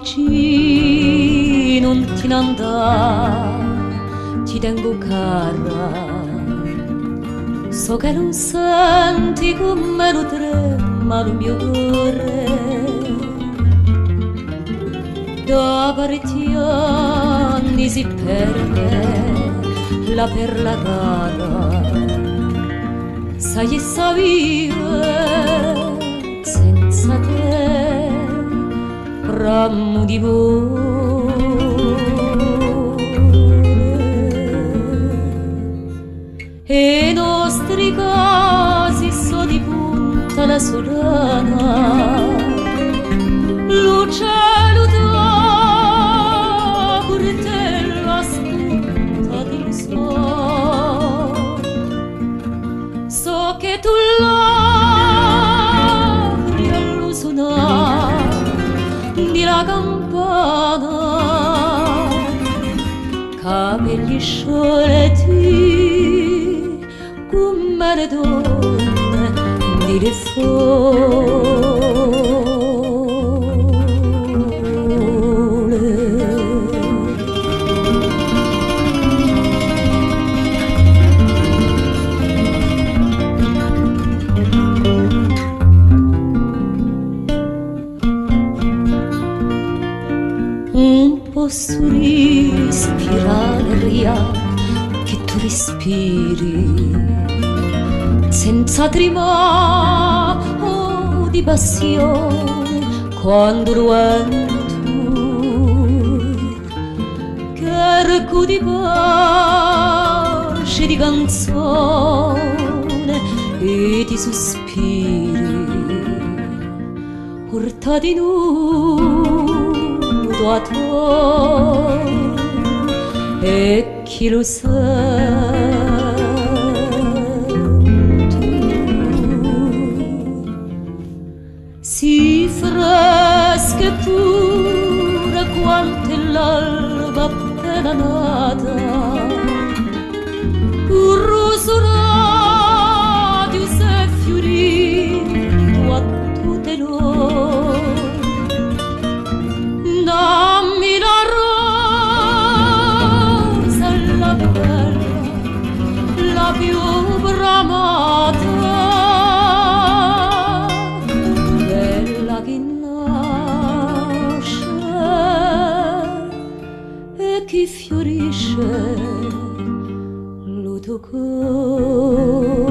vicino, non ti ne andare, ti tengo cara. So che non senti come lo trema il mio cuore. Da parecchi anni si perde la perla rara. Sai e sa vivere senza te, ramo di volo. E i nostri casi sono di punta la solana, lo cielo da curtella spunta del sol. So che tu lavori allo suonare di la campana, capelli sciolti come le donne di le fole. Un posso respirare l'aria che tu respiri, senza tremare o di passione, quando lo tu che racchiudi pace di canzone e di sospiri, portati nudo a te. E chi lo sa, si fresca e pura quanto è l'alba appena nata, un roso radio s'è fiorito a tutte noi. Dammi la rosa, la bella, la più bramata, che fiorisce lo tuo cuore.